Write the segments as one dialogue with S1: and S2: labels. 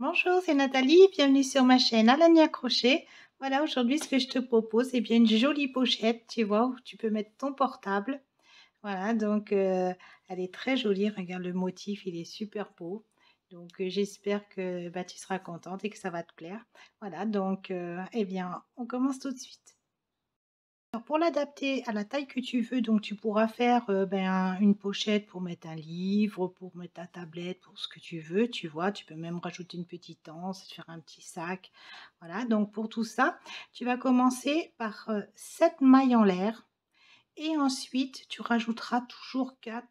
S1: Bonjour, c'est Nathalie, bienvenue sur ma chaîne Alania Crochet. Voilà, aujourd'hui ce que je te propose, c'est bien une jolie pochette, tu vois, où tu peux mettre ton portable. Voilà, donc elle est très jolie, regarde le motif, il est super beau. Donc j'espère que tu seras contente et que ça va te plaire. Voilà, donc eh bien, on commence tout de suite. Alors pour l'adapter à la taille que tu veux, donc tu pourras faire une pochette pour mettre un livre, pour mettre ta tablette, pour ce que tu veux, tu vois. Tu peux même rajouter une petite anse, faire un petit sac. Voilà, donc pour tout ça, tu vas commencer par 7 mailles en l'air et ensuite tu rajouteras toujours 4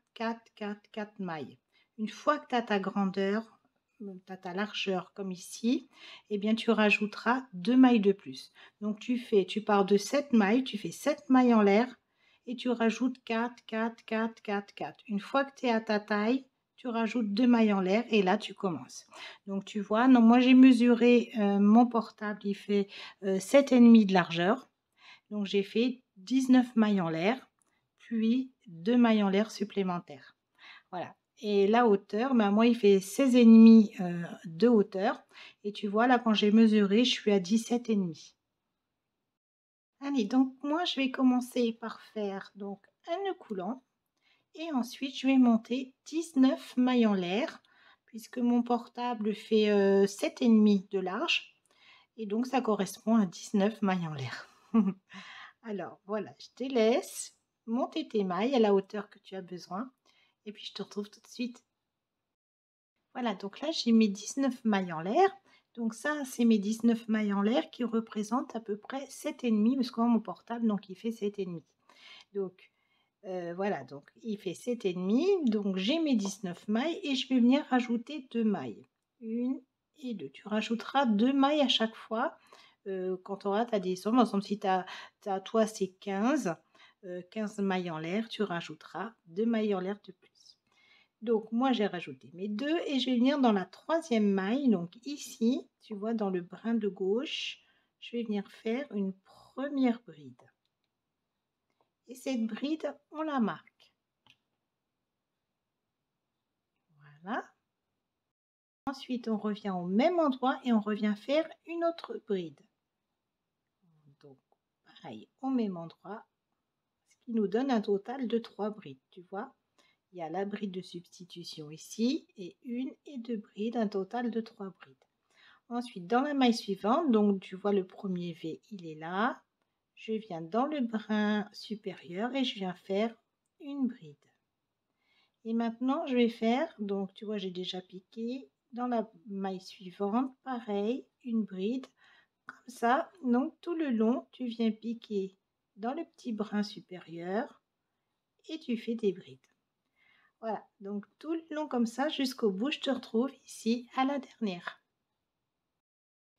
S1: mailles. Une fois que tu as ta grandeur, tu as ta largeur comme ici, eh bien tu rajouteras 2 mailles de plus. Donc tu pars de 7 mailles, tu fais 7 mailles en l'air et tu rajoutes 4. Une fois que tu es à ta taille, tu rajoutes 2 mailles en l'air et là tu commences. Donc tu vois, non, moi j'ai mesuré mon portable, il fait 7,5 de largeur. Donc j'ai fait 19 mailles en l'air, puis 2 mailles en l'air supplémentaires. Voilà. Et la hauteur, moi il fait 16,5 de hauteur. Et tu vois là quand j'ai mesuré, je suis à 17,5. Allez, donc moi je vais commencer par faire donc un nœud coulant. Et ensuite je vais monter 19 mailles en l'air, puisque mon portable fait 7,5 de large. Et donc ça correspond à 19 mailles en l'air. Alors voilà, je te laisse monter tes mailles à la hauteur que tu as besoin et puis je te retrouve tout de suite. Voilà, donc là j'ai mes 19 mailles en l'air. Donc ça, c'est mes 19 mailles en l'air qui représentent à peu près 7,5 parce que mon portable, donc il fait 7,5. Donc voilà, donc il fait 7,5. Donc j'ai mes 19 mailles et je vais venir rajouter 2 mailles. Une et deux. Tu rajouteras 2 mailles à chaque fois quand tu auras ta descente. Par exemple, si toi c'est 15, 15 mailles en l'air, tu rajouteras 2 mailles en l'air de plus. Donc moi j'ai rajouté mes deux et je vais venir dans la troisième maille. Donc ici, tu vois dans le brin de gauche, je vais venir faire une première bride. Et cette bride, on la marque. Voilà. Ensuite, on revient au même endroit et on revient faire une autre bride. Donc, pareil, au même endroit, ce qui nous donne un total de 3 brides, tu vois. Il y a la bride de substitution ici et une et deux brides, un total de 3 brides. Ensuite, dans la maille suivante, donc tu vois le premier V, il est là. Je viens dans le brin supérieur et je viens faire une bride. Et maintenant, je vais faire, donc tu vois, j'ai déjà piqué. Dans la maille suivante, pareil, une bride. Comme ça, donc tout le long, tu viens piquer dans le petit brin supérieur et tu fais des brides. Voilà, donc tout le long comme ça jusqu'au bout, je te retrouve ici à la dernière.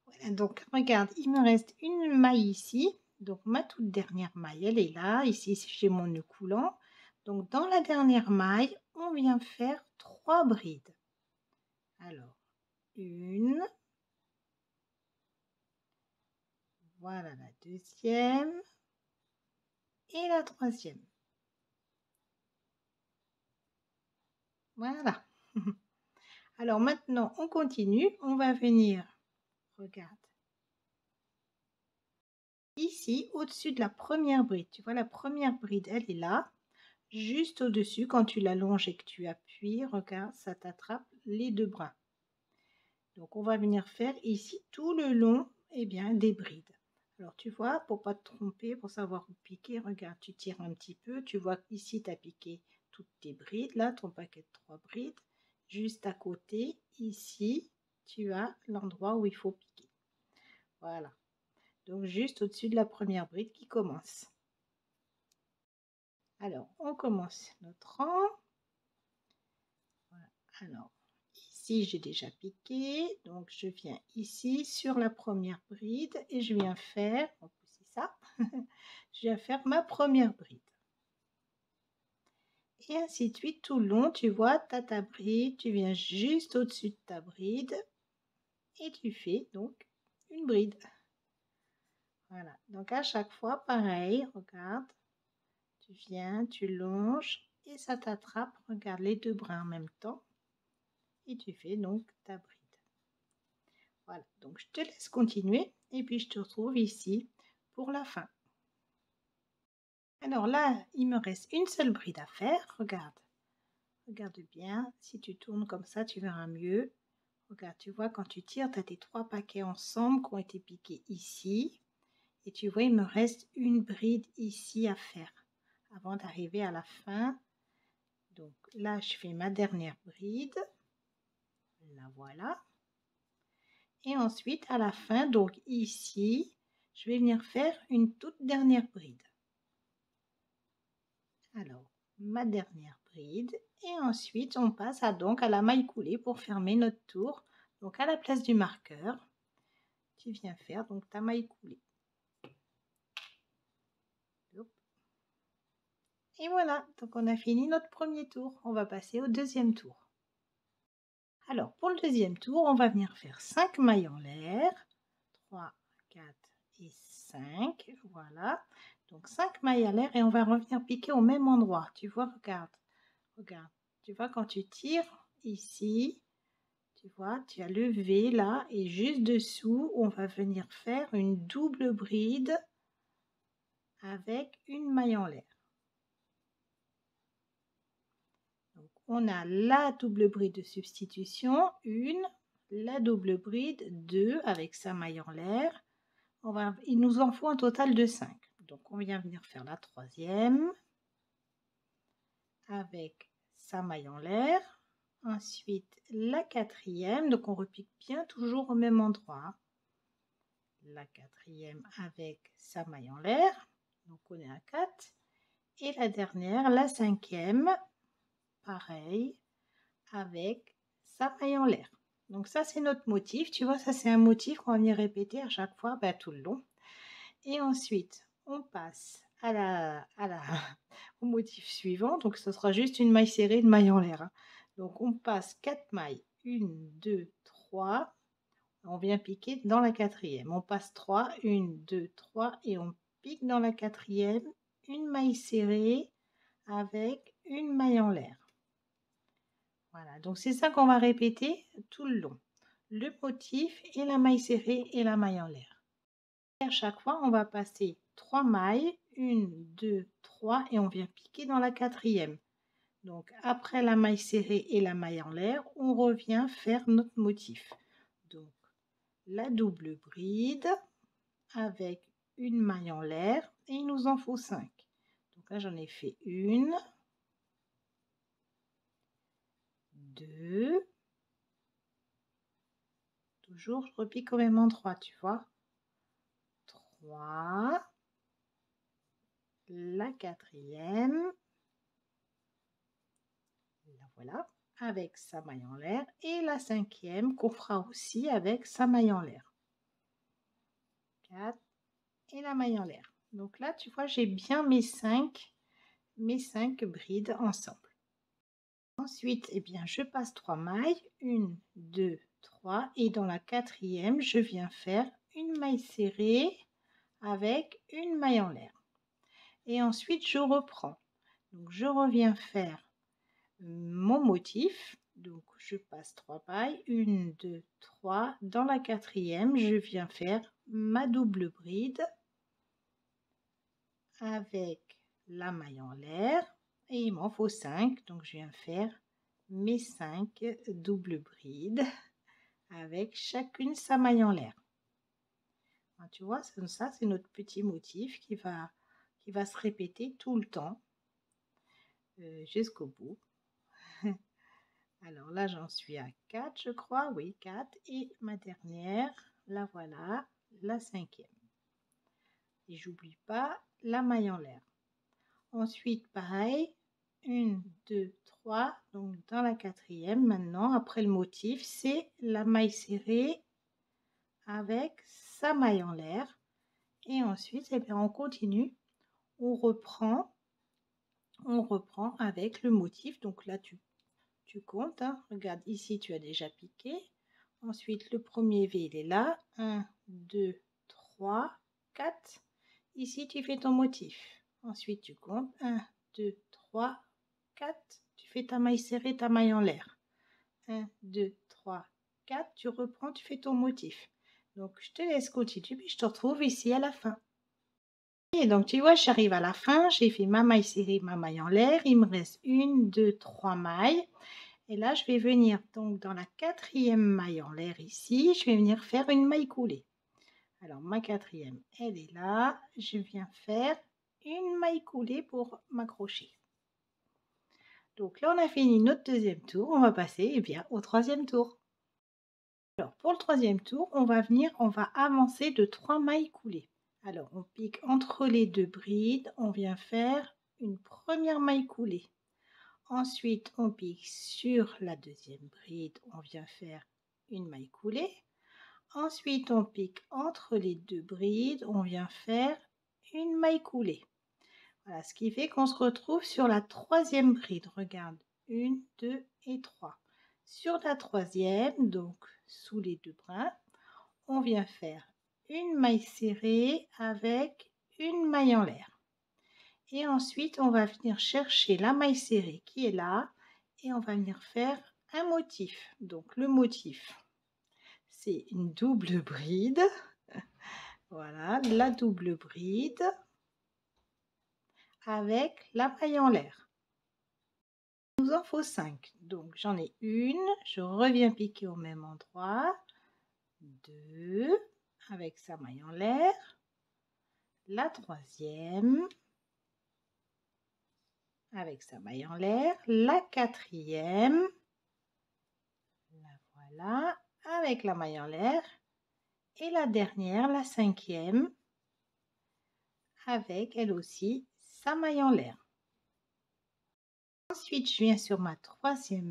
S1: Voilà, donc regarde, il me reste une maille ici. Donc ma toute dernière maille, elle est là. Ici, j'ai mon nœud coulant. Donc dans la dernière maille, on vient faire 3 brides. Alors, une. Voilà la deuxième. Et la troisième. Voilà. Alors maintenant, on continue. On va venir, regarde, ici, au-dessus de la première bride. Tu vois, la première bride, elle est là. Juste au-dessus, quand tu l'allonges et que tu appuies, regarde, ça t'attrape les deux brins. Donc, on va venir faire ici tout le long, eh bien, des brides. Alors, tu vois, pour pas te tromper, pour savoir où piquer, regarde, tu tires un petit peu. Tu vois qu'ici, tu as piqué toutes tes brides. Là, ton paquet de 3 brides. Juste à côté, ici, tu as l'endroit où il faut piquer. Voilà. Donc, juste au-dessus de la première bride qui commence. Alors, on commence notre rang. Voilà. Alors, ici, j'ai déjà piqué. Donc, je viens ici sur la première bride et je viens faire, on va pousser ça, je viens faire ma première bride. Et ainsi de suite, tout le long, tu vois, tu as ta bride, tu viens juste au-dessus de ta bride et tu fais donc une bride. Voilà, donc à chaque fois, pareil, regarde, tu viens, tu longes et ça t'attrape, regarde les deux brins en même temps et tu fais donc ta bride. Voilà, donc je te laisse continuer et puis je te retrouve ici pour la fin. Alors là, il me reste une seule bride à faire. Regarde, regarde bien. Si tu tournes comme ça, tu verras mieux. Regarde, tu vois, quand tu tires, tu as tes 3 paquets ensemble qui ont été piqués ici. Et tu vois, il me reste une bride ici à faire avant d'arriver à la fin. Donc là, je fais ma dernière bride. La voilà. Et ensuite, à la fin, donc ici, je vais venir faire une toute dernière bride. Alors, ma dernière bride. Et ensuite, on passe donc à la maille coulée pour fermer notre tour. Donc, à la place du marqueur, tu viens faire donc ta maille coulée. Hop. Et voilà, donc on a fini notre premier tour. On va passer au deuxième tour. Alors, pour le deuxième tour, on va venir faire 5 mailles en l'air. 3, 4 et 5. Voilà. Donc, 5 mailles à l'air et on va revenir piquer au même endroit. Tu vois, regarde. Regarde. Tu vois, quand tu tires ici, tu vois, tu as le V là et juste dessous, on va venir faire une double bride avec une maille en l'air. Donc, on a la double bride de substitution, une, la double bride, 2 avec sa maille en l'air. Il nous en faut un total de 5. Donc, on vient venir faire la troisième avec sa maille en l'air. Ensuite, la quatrième. Donc, on repique bien toujours au même endroit. La quatrième avec sa maille en l'air. Donc, on est à 4. Et la dernière, la cinquième, pareil, avec sa maille en l'air. Donc, ça, c'est notre motif. Tu vois, ça, c'est un motif qu'on va venir répéter à chaque fois tout le long. Et ensuite, on passe au motif suivant. Donc, ce sera juste une maille serrée, une maille en l'air. Donc, on passe 4 mailles. 1, 2, 3. On vient piquer dans la quatrième. On passe 3. 1, 2, 3. Et on pique dans la quatrième. Une maille serrée avec une maille en l'air. Voilà. Donc, c'est ça qu'on va répéter tout le long. Le motif et la maille serrée et la maille en l'air. À chaque fois, on va passer 3 mailles, 1, 2, 3 et on vient piquer dans la quatrième. Donc après la maille serrée et la maille en l'air, on revient faire notre motif. Donc la double bride avec une maille en l'air et il nous en faut 5. Donc là j'en ai fait 1, 2, toujours je repique au même endroit, tu vois. 3, la quatrième, la voilà, avec sa maille en l'air, et la cinquième qu'on fera aussi avec sa maille en l'air. 4 et la maille en l'air. Donc là, tu vois, j'ai bien mes 5 brides ensemble. Ensuite, eh bien, je passe 3 mailles, 1, 2, 3, et dans la quatrième, je viens faire une maille serrée avec une maille en l'air. Et ensuite, je reprends. Donc, je reviens faire mon motif. Donc, je passe 3 mailles, 1, 2, 3. Dans la quatrième, je viens faire ma double bride avec la maille en l'air. Et il m'en faut 5. Donc, je viens faire mes 5 doubles brides avec chacune sa maille en l'air. Tu vois, ça, c'est notre petit motif qui va se répéter tout le temps jusqu'au bout. Alors là, j'en suis à 4, je crois. Oui, 4. Et ma dernière, la voilà, la cinquième. Et j'oublie pas la maille en l'air. Ensuite, pareil, 1, 2, 3. Donc, dans la quatrième, maintenant, après le motif, c'est la maille serrée avec sa maille en l'air. Et ensuite, eh bien, on continue. On reprend avec le motif. Donc là, tu comptes. Hein. Regarde, ici, tu as déjà piqué. Ensuite, le premier V, il est là. 1, 2, 3, 4. Ici, tu fais ton motif. Ensuite, tu comptes. 1, 2, 3, 4. Tu fais ta maille serrée, ta maille en l'air. 1, 2, 3, 4, tu reprends, tu fais ton motif. Donc, je te laisse continuer, puis je te retrouve ici à la fin. Et donc, tu vois, j'arrive à la fin, j'ai fait ma maille serrée, ma maille en l'air. Il me reste 1, 2, 3 mailles. Et là, je vais venir donc dans la 4e maille en l'air ici, je vais venir faire une maille coulée. Alors, ma 4e, elle est là. Je viens faire une maille coulée pour m'accrocher. Donc là, on a fini notre 2e tour. On va passer bien au 3e tour. Alors, pour le 3e tour, on va avancer de 3 mailles coulées. Alors, on pique entre les 2 brides. On vient faire une première maille coulée. Ensuite, on pique sur la 2e bride. On vient faire une maille coulée. Ensuite, on pique entre les 2 brides. On vient faire une maille coulée. Voilà, ce qui fait qu'on se retrouve sur la 3e bride. Regarde, 1, 2 et 3. Sur la 3e, donc sous les 2 brins, on vient faire une maille serrée avec une maille en l'air. Et ensuite, on va venir chercher la maille serrée qui est là et on va venir faire un motif. Donc, le motif, c'est une double bride. Voilà, la double bride avec la maille en l'air. Il nous en faut 5. Donc, j'en ai une. Je reviens piquer au même endroit. 2 avec sa maille en l'air. La 3e avec sa maille en l'air. La 4e. La voilà, avec la maille en l'air. Et la dernière, la 5e, avec elle aussi sa maille en l'air. Ensuite, je viens sur ma 3e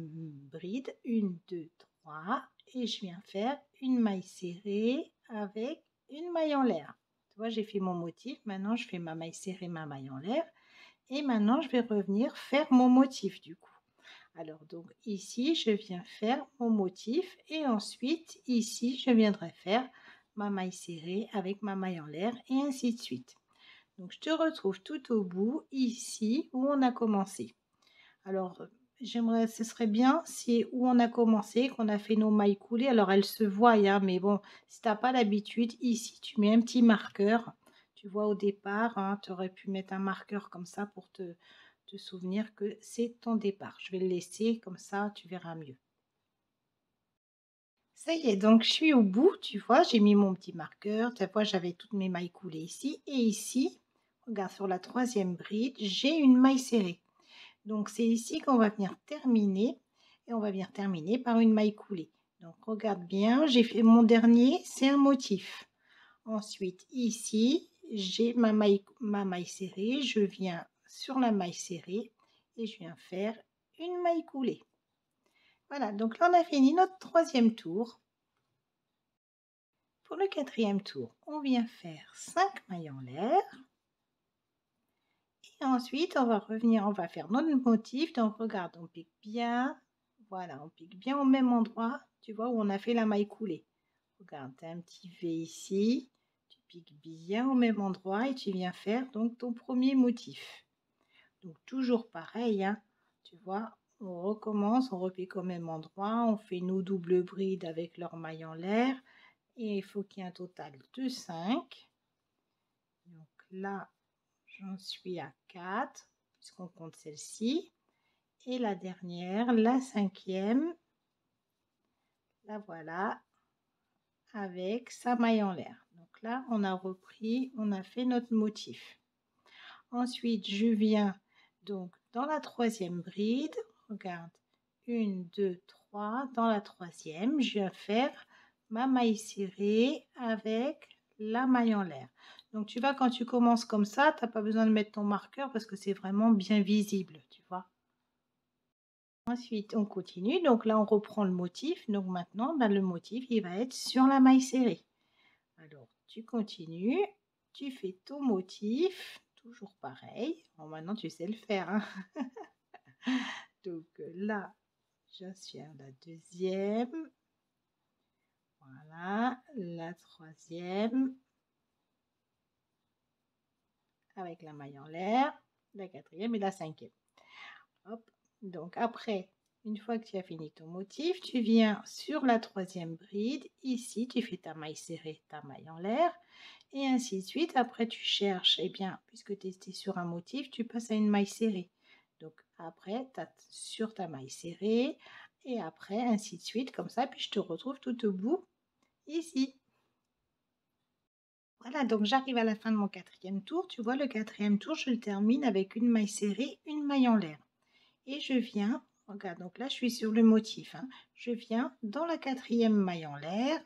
S1: bride, 1, 2, 3, et je viens faire une maille serrée avec une maille en l'air. Tu vois, j'ai fait mon motif, maintenant je fais ma maille serrée, ma maille en l'air, et maintenant je vais revenir faire mon motif du coup. Alors donc ici, je viens faire mon motif et ensuite ici, je viendrai faire ma maille serrée avec ma maille en l'air et ainsi de suite. Donc je te retrouve tout au bout ici où on a commencé. Alors j'aimerais, ce serait bien si où on a commencé, qu'on a fait nos mailles coulées. Alors elles se voient, hein, mais bon, si tu n'as pas l'habitude, ici tu mets un petit marqueur. Tu vois au départ, hein, tu aurais pu mettre un marqueur comme ça pour te souvenir que c'est ton départ. Je vais le laisser comme ça, tu verras mieux. Ça y est, donc je suis au bout, tu vois, j'ai mis mon petit marqueur. Tu vois, j'avais toutes mes mailles coulées ici. Et ici, regarde, sur la 3e bride, j'ai une maille serrée. Donc c'est ici qu'on va venir terminer. Et on va venir terminer par une maille coulée. Donc regarde bien, j'ai fait mon dernier, c'est un motif. Ensuite, ici, j'ai ma maille serrée. Je viens sur la maille serrée et je viens faire une maille coulée. Voilà, donc là, on a fini notre 3e tour. Pour le 4e tour, on vient faire 5 mailles en l'air. Et ensuite, on va revenir, on va faire notre motif. Donc, regarde, on pique bien. Voilà, on pique bien au même endroit, tu vois, où on a fait la maille coulée. Regarde, tu as un petit V ici. Tu piques bien au même endroit et tu viens faire donc ton premier motif. Donc, toujours pareil, hein, tu vois, on recommence, on repique au même endroit, on fait nos doubles brides avec leur maille en l'air et il faut qu'il y ait un total de 5. Donc là, j'en suis à 4 puisqu'on compte celle-ci. Et la dernière, la 5e, la voilà, avec sa maille en l'air. Donc là, on a repris, on a fait notre motif. Ensuite, je viens donc dans la 3e bride, regarde, 1, 2, 3, dans la 3e, je viens faire ma maille serrée avec la maille en l'air. Donc tu vois, quand tu commences comme ça, tu n'as pas besoin de mettre ton marqueur parce que c'est vraiment bien visible, tu vois. Ensuite, on continue. Donc là, on reprend le motif. Donc maintenant, ben, le motif, il va être sur la maille serrée. Alors, tu continues, tu fais ton motif, toujours pareil. Bon, maintenant, tu sais le faire, hein. Donc là, je suis à la 2e. Voilà, la 3e. Avec la maille en l'air, la 4e et la 5e. Hop. Donc après, Une fois que tu as fini ton motif, tu viens sur la troisième bride. Ici, tu fais ta maille serrée, ta maille en l'air. Et ainsi de suite. Après, tu cherches, eh bien, puisque tu es sur un motif, tu passes à une maille serrée. Donc après, tu as sur ta maille serrée. Et après, ainsi de suite, comme ça. Puis je te retrouve tout au bout, ici. Voilà, donc j'arrive à la fin de mon quatrième tour. Tu vois, le quatrième tour, je le termine avec une maille serrée, une maille en l'air. Et je viens, regarde, donc là je suis sur le motif, hein. Je viens dans la quatrième maille en l'air,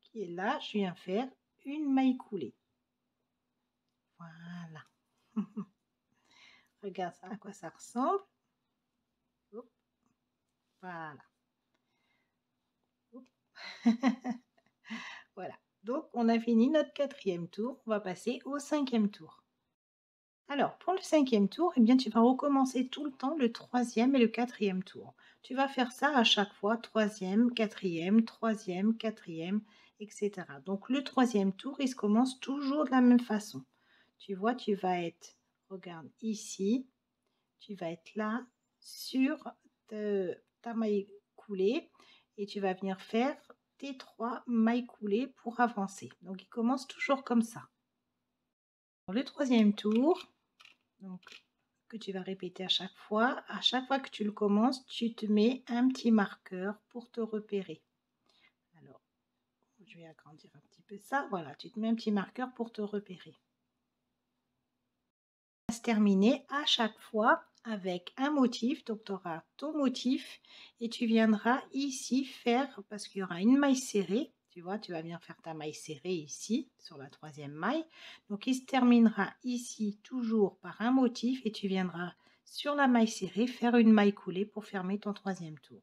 S1: qui est là, je viens faire une maille coulée. Voilà. Regarde ça, à quoi ça ressemble. Hop. Voilà. Hop. Voilà. Donc on a fini notre quatrième tour. On va passer au cinquième tour. Alors, pour le cinquième tour, eh bien, tu vas recommencer tout le temps le troisième et le quatrième tour. Tu vas faire ça à chaque fois, troisième, quatrième, etc. Donc, le troisième tour, il se commence toujours de la même façon. Tu vois, tu vas être, regarde ici, tu vas être là sur ta maille coulée et tu vas venir faire tes 3 mailles coulées pour avancer. Donc, il commence toujours comme ça. Pour le troisième tour, donc, que tu vas répéter à chaque fois que tu le commences, tu te mets un petit marqueur pour te repérer. Alors, je vais agrandir un petit peu ça. Voilà, tu te mets un petit marqueur pour te repérer. Ça va se terminer à chaque fois avec un motif. Donc, tu auras ton motif et tu viendras ici faire, parce qu'il y aura une maille serrée. Tu vois, tu vas venir faire ta maille serrée ici, sur la troisième maille. Donc, il se terminera ici toujours par un motif et tu viendras sur la maille serrée faire une maille coulée pour fermer ton troisième tour.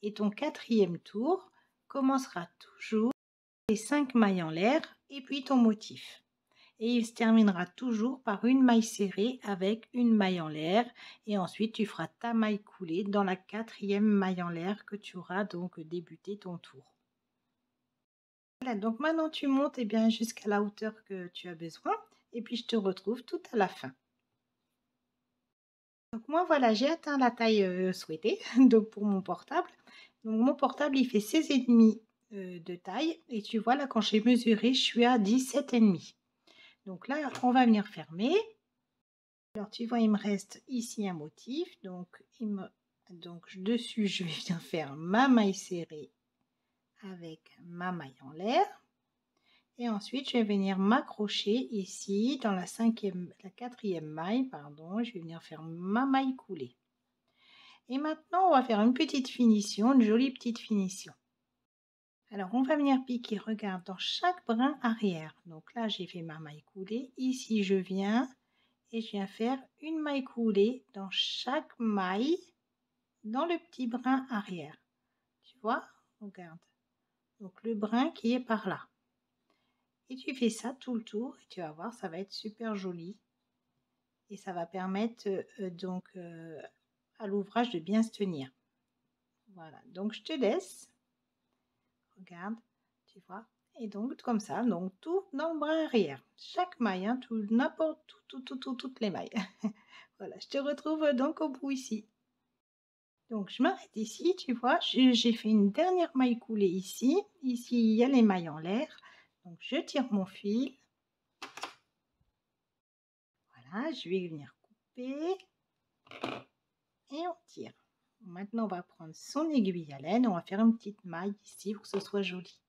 S1: Et ton quatrième tour commencera toujours les 5 mailles en l'air et puis ton motif. Et il se terminera toujours par une maille serrée avec une maille en l'air et ensuite tu feras ta maille coulée dans la quatrième maille en l'air que tu auras donc débuté ton tour. Voilà, donc maintenant tu montes bien jusqu'à la hauteur que tu as besoin et puis je te retrouve tout à la fin. Donc moi voilà, j'ai atteint la taille souhaitée donc pour mon portable. Donc mon portable il fait 16,5 de taille et tu vois là quand j'ai mesuré je suis à 17,5. Donc là on va venir fermer. Alors tu vois il me reste ici un motif donc dessus je vais venir faire ma maille serrée avec ma maille en l'air. Et ensuite, je vais venir m'accrocher ici dans la quatrième maille, pardon, je vais venir faire ma maille coulée. Et maintenant, on va faire une petite finition, une jolie petite finition. Alors, on va venir piquer, regarde, dans chaque brin arrière. Donc là, j'ai fait ma maille coulée. Ici, je viens et je viens faire une maille coulée dans chaque maille dans le petit brin arrière. Tu vois, regarde. Donc, le brin qui est par là. Et tu fais ça tout le tour et tu vas voir, ça va être super joli. Et ça va permettre à l'ouvrage de bien se tenir. Voilà, donc je te laisse. Regarde, tu vois. Et donc comme ça, donc tout dans le brin arrière. Chaque maille, hein, toutes les mailles. Voilà, je te retrouve donc au bout ici. Donc je m'arrête ici, tu vois, j'ai fait une dernière maille coulée ici. Ici, il y a les mailles en l'air. Donc je tire mon fil. Voilà, je vais venir couper. Et on tire. Maintenant, on va prendre son aiguille à laine. On va faire une petite maille ici pour que ce soit joli.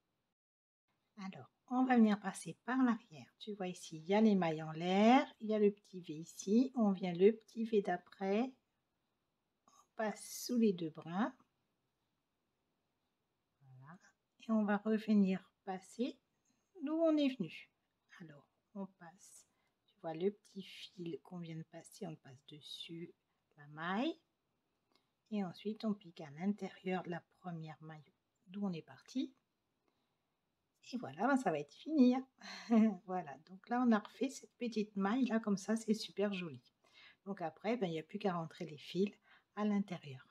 S1: Alors, on va venir passer par l'arrière. Tu vois ici, il y a les mailles en l'air. Il y a le petit V ici. On vient le petit V d'après. On passe sous les deux brins. Voilà. Et on va revenir passer d'où on est venu. Alors, on passe. Tu vois le petit fil qu'on vient de passer. On passe dessus la maille. Et ensuite, on pique à l'intérieur de la première maille d'où on est parti. Et voilà, ben ça va être fini. Hein. Voilà, donc là, on a refait cette petite maille, là, comme ça, c'est super joli. Donc après, ben, il n'y a plus qu'à rentrer les fils à l'intérieur.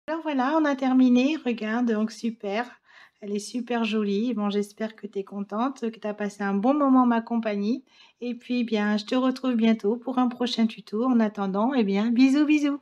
S1: Alors voilà, on a terminé. Regarde, donc super. Elle est super jolie. Bon, j'espère que tu es contente, que tu as passé un bon moment en ma compagnie. Et puis, bien, je te retrouve bientôt pour un prochain tuto. En attendant, eh bien, bisous, bisous.